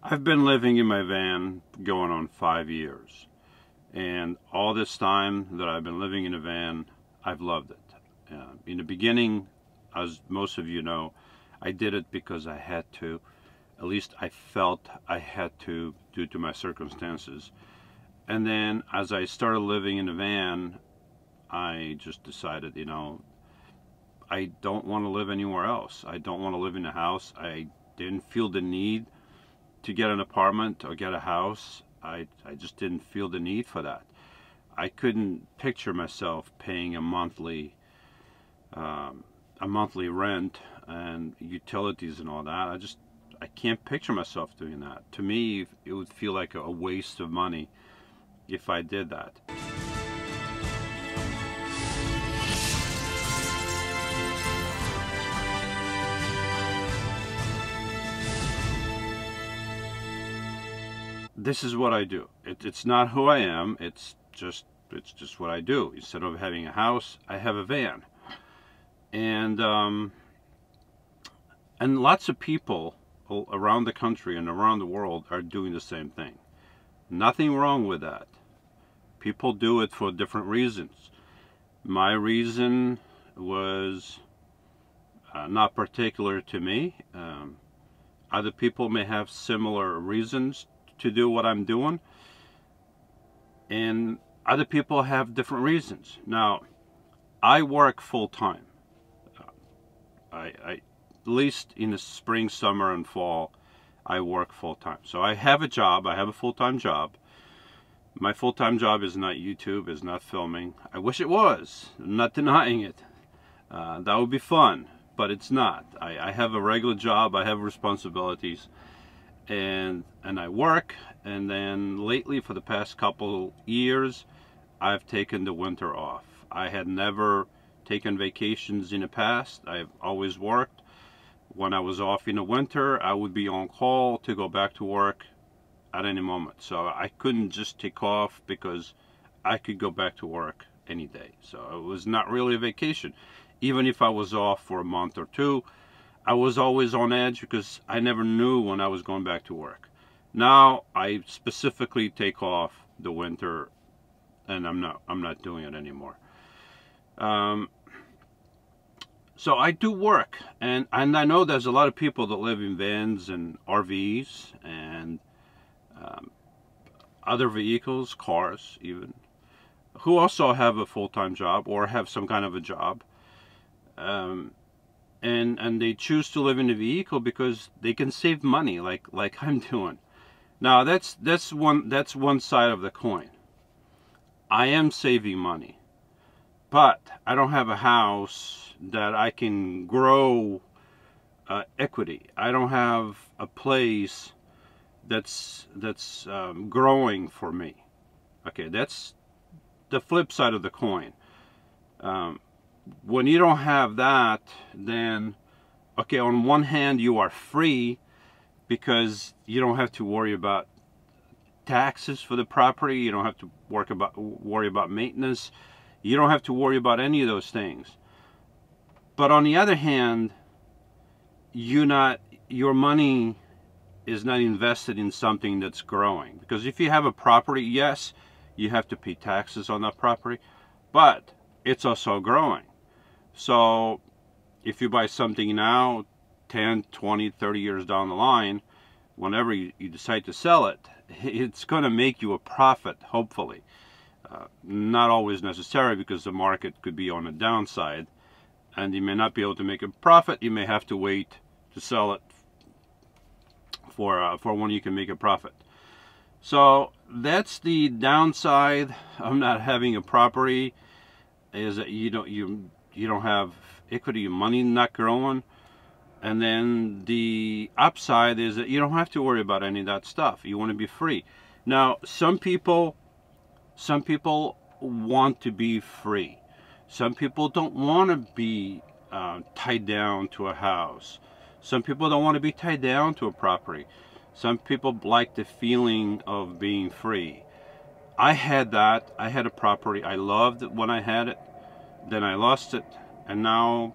I've been living in my van going on 5 years, and all this time that I've been living in a van, I've loved it. In the beginning, as most of you know, I did it because I had to. At least I felt I had to due to my circumstances. And then as I started living in a van, I just decided, you know, I don't want to live anywhere else. I don't want to live in a house. I didn't feel the need to get an apartment or get a house. I just didn't feel the need for that. I couldn't picture myself paying a monthly rent and utilities and all that. I can't picture myself doing that. To me, it would feel like a waste of money if I did that. This is what I do. It's not who I am. It's just what I do. Instead of having a house, I have a van, and lots of people around the country and around the world are doing the same thing. Nothing wrong with that. People do it for different reasons. My reason was not particular to me. Other people may have similar reasons to do what I'm doing, and other people have different reasons. Now, I work full-time. At least in the spring, summer, and fall, I work full-time. So I have a job. I have a full-time job. My full-time job is not YouTube, is not filming. I wish it was. I'm not denying it. That would be fun, but it's not. I have a regular job. I have responsibilities. And I work, and then lately for the past couple years I've taken the winter off. I had never taken vacations in the past. I've always worked. When I was off in the winter, I would be on call to go back to work at any moment. So I couldn't just take off because I could go back to work any day. So it was not really a vacation. Even if I was off for a month or two, I was always on edge because I never knew when I was going back to work. Now I specifically take off the winter, and I'm not doing it anymore. So I do work, and I know there's a lot of people that live in vans and RVs and other vehicles, cars even, who also have a full-time job or have some kind of a job. And they choose to live in a vehicle because they can save money, like I'm doing. Now that's one side of the coin. I am saving money, but I don't have a house that I can grow equity. I don't have a place that's growing for me. Okay, that's the flip side of the coin. When you don't have that, then, okay, on one hand you are free because you don't have to worry about taxes for the property, you don't have to worry about maintenance, you don't have to worry about any of those things. But on the other hand, your money is not invested in something that's growing. Because if you have a property, yes, you have to pay taxes on that property, but it's also growing. So if you buy something now, 10, 20, 30 years down the line, whenever you decide to sell it, it's going to make you a profit, hopefully. Not always necessary, because the market could be on a downside, and you may not be able to make a profit. You may have to wait to sell it for when you can make a profit. So that's the downside of not having a property, is that you don't have equity, your money not growing. And then the upside is that you don't have to worry about any of that stuff. You want to be free. Now, some people want to be free. Some people don't want to be tied down to a house. Some people don't want to be tied down to a property. Some people like the feeling of being free. I had that. I had a property. I loved it when I had it. Then I lost it, and now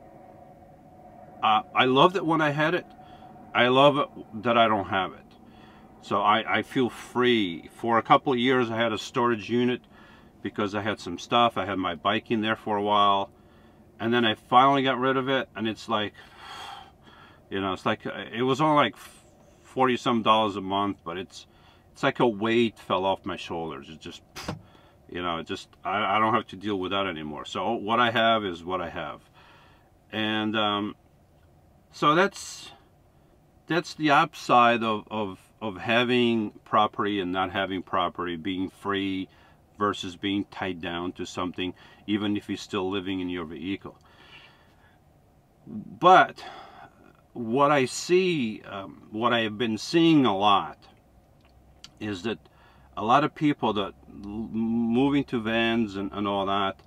I loved it when I had it. I love it that I don't have it. So I feel free. For a couple of years I had a storage unit because I had some stuff. I had my bike in there for a while, and then I finally got rid of it, and it's like, you know, it's like, it was only like $40 some a month, but it's like a weight fell off my shoulders. It's just, you know, it just, I don't have to deal with that anymore. So what I have is what I have. And so that's the upside of having property and not having property, being free versus being tied down to something, even if you're still living in your vehicle. But what I see, what I have been seeing a lot, is that a lot of people that moving to vans and all that,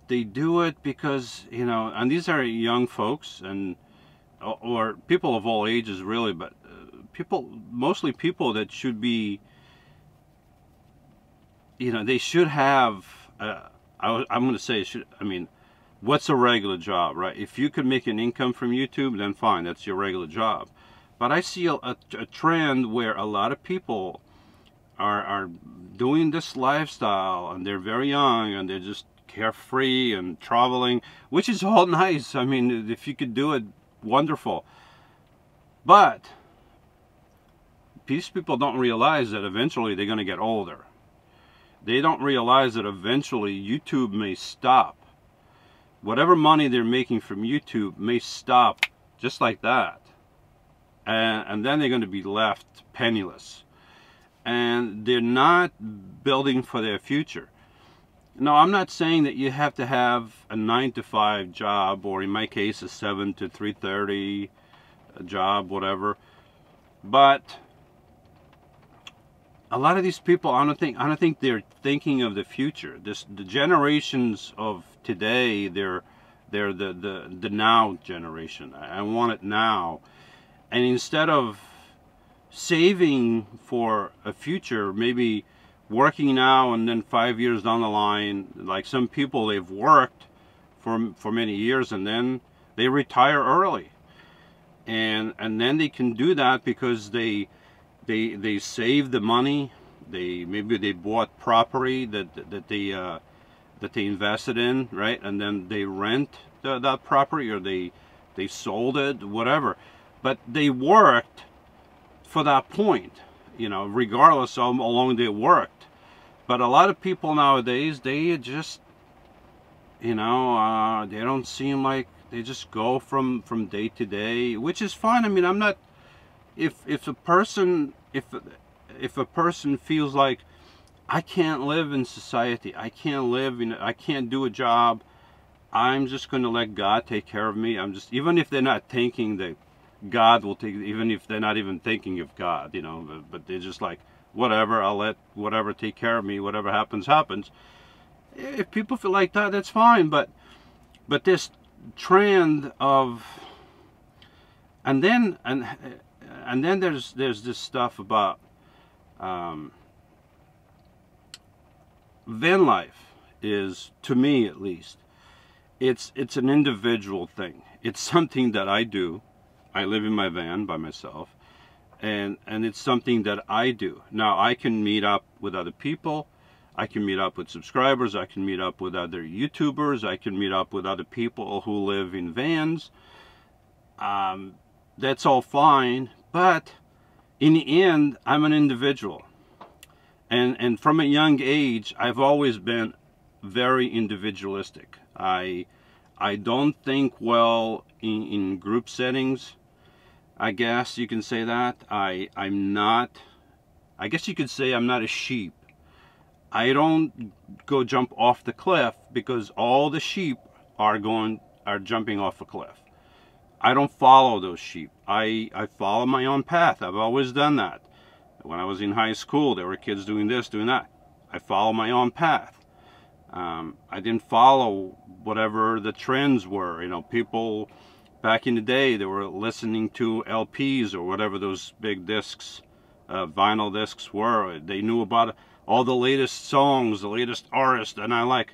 they do it because, you know, and these are young folks and or people of all ages really, but mostly people that should be, you know, they should have, I'm going to say, what's a regular job, right? If you could make an income from YouTube, then fine, that's your regular job. But I see a trend where a lot of people are doing this lifestyle, and they're very young, and they're just carefree and traveling, which is all nice. I mean, if you could do it, wonderful. But these people don't realize that eventually they're going to get older. They don't realize that eventually YouTube may stop. Whatever money they're making from YouTube may stop just like that. And then they're going to be left penniless. And they're not building for their future. No, I'm not saying that you have to have a 9-to-5 job, or in my case a 7 to 3:30 job, whatever. But a lot of these people, I don't think they're thinking of the future. The generations of today, they're the now generation. I want it now. And instead of saving for a future, maybe working now and then 5 years down the line, like some people, they've worked for many years and then they retire early, and then they can do that because they save the money. Maybe they bought property that they invested in, right? And then they rent that property, or they sold it, whatever. But they worked for that point, you know, regardless of how long they worked. But a lot of people nowadays, they just, you know, they don't seem like, they just go from day to day, which is fine. I mean, I'm not, if a person feels like, I can't live in society, I can't do a job, I'm just going to let God take care of me. Even if they're not thinking that God will take, even if they're not even thinking of God, you know, but they're just like, whatever, I'll let whatever take care of me, whatever happens, happens. If people feel like that, that's fine. But this trend of, and then there's this stuff about van life is, to me at least, it's an individual thing. It's something that I do. I live in my van by myself. And it's something that I do. Now, I can meet up with other people. I can meet up with subscribers. I can meet up with other YouTubers. I can meet up with other people who live in vans. That's all fine. But in the end, I'm an individual. And from a young age, I've always been very individualistic. I don't think well in group settings. I guess you can say that. I'm not, I guess you could say I'm not a sheep. I don't go jump off the cliff because all the sheep are jumping off a cliff. I don't follow those sheep. I follow my own path. I've always done that. When I was in high school, there were kids doing this, doing that. I follow my own path. I didn't follow whatever the trends were. You know, people back in the day, they were listening to LPs or whatever those big discs, vinyl discs were. They knew about all the latest songs, the latest artists, and I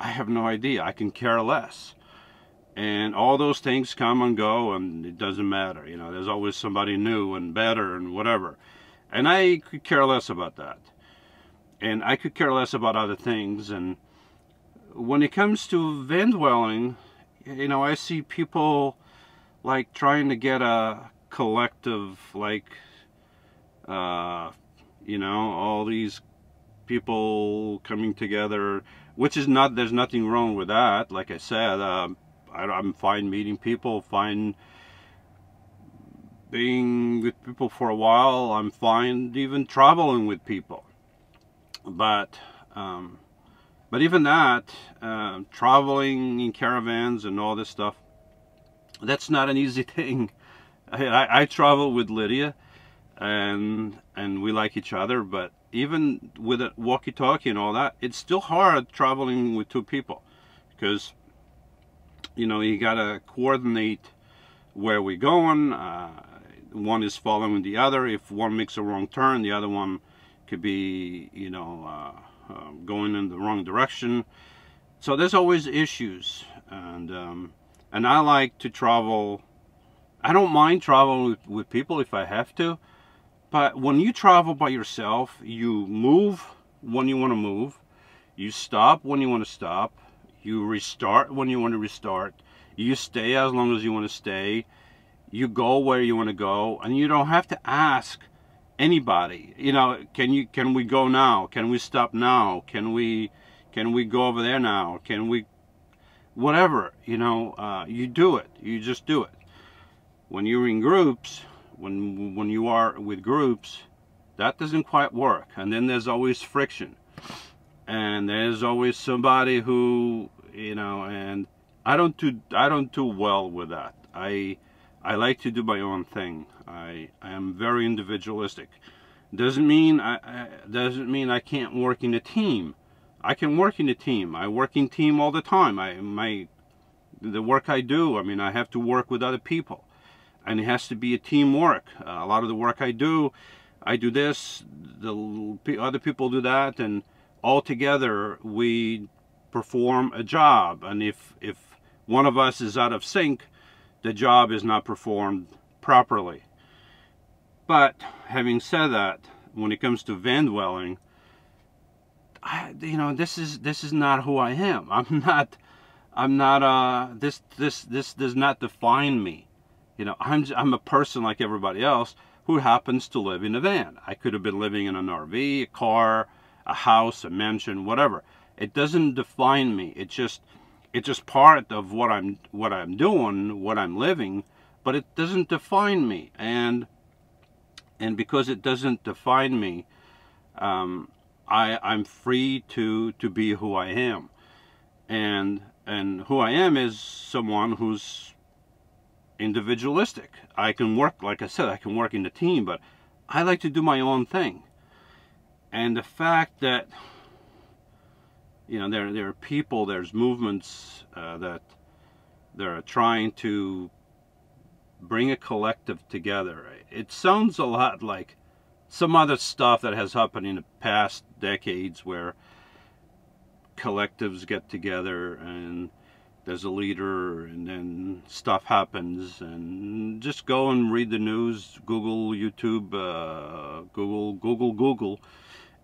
have no idea. I can care less. And all those things come and go, and it doesn't matter. You know, there's always somebody new and better and whatever. And I could care less about that. And I could care less about other things. And when it comes to Vandwelling, you know, I see people like trying to get a collective, like, you know, all these people coming together, which is not, there's nothing wrong with that. Like I said, I'm fine meeting people, fine being with people for a while. I'm fine even traveling with people. But even that, traveling in caravans and all this stuff, that's not an easy thing. I travel with Lidia, and we like each other, but even with a walkie-talkie and all that, it's still hard traveling with two people, because, you know, you gotta coordinate where we're going. One is following the other. If one makes a wrong turn, the other one could be, you know, going in the wrong direction. So there's always issues, and I like to travel. I don't mind traveling with people if I have to, but when you travel by yourself, you move when you want to move, you stop when you want to stop, you restart when you want to restart, you stay as long as you want to stay, you go where you want to go, and you don't have to ask anybody, you know, can we go now, can we stop now, can we go over there now, can we, whatever, you know, you do it, you just do it. When you're in groups, when you are with groups, that doesn't quite work, and then there's always friction, and there's always somebody who, you know, and I don't do well with that. I like to do my own thing. I am very individualistic. Doesn't mean I can't work in a team. I can work in a team. I work in team all the time. The work I do, I mean, I have to work with other people, and it has to be a teamwork. A lot of the work I do this, the other people do that, and all together we perform a job. And if one of us is out of sync, the job is not performed properly. But having said that, when it comes to Vandwelling, you know, this is not who I am. This does not define me. You know, I'm a person like everybody else who happens to live in a van. I could have been living in an RV, a car, a house, a mansion, whatever. It doesn't define me. It's just part of what I'm doing, what I'm living, but it doesn't define me. And because it doesn't define me, I'm free to be who I am. And who I am is someone who's individualistic. I can work, like I said, I can work in the team, but I like to do my own thing. And the fact that, you know, there are people, there's movements that they're trying to bring a collective together. It sounds a lot like some other stuff that has happened in the past decades, where collectives get together and there's a leader, and then stuff happens. And just go and read the news, Google, YouTube, Google,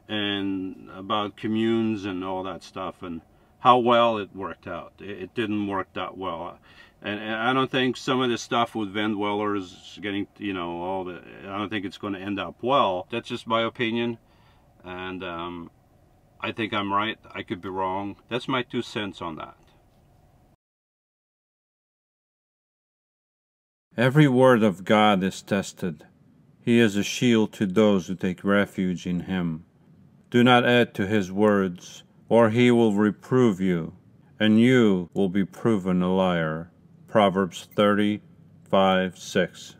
and about communes and all that stuff, and how well it worked out. It didn't work that well. And I don't think some of the stuff with Vandwellers getting, you know, I don't think it's going to end up well. That's just my opinion, and I think I'm right. I could be wrong. That's my 2 cents on that. Every word of God is tested. He is a shield to those who take refuge in him. Do not add to his words, or he will reprove you, and you will be proven a liar. Proverbs 30:5-6.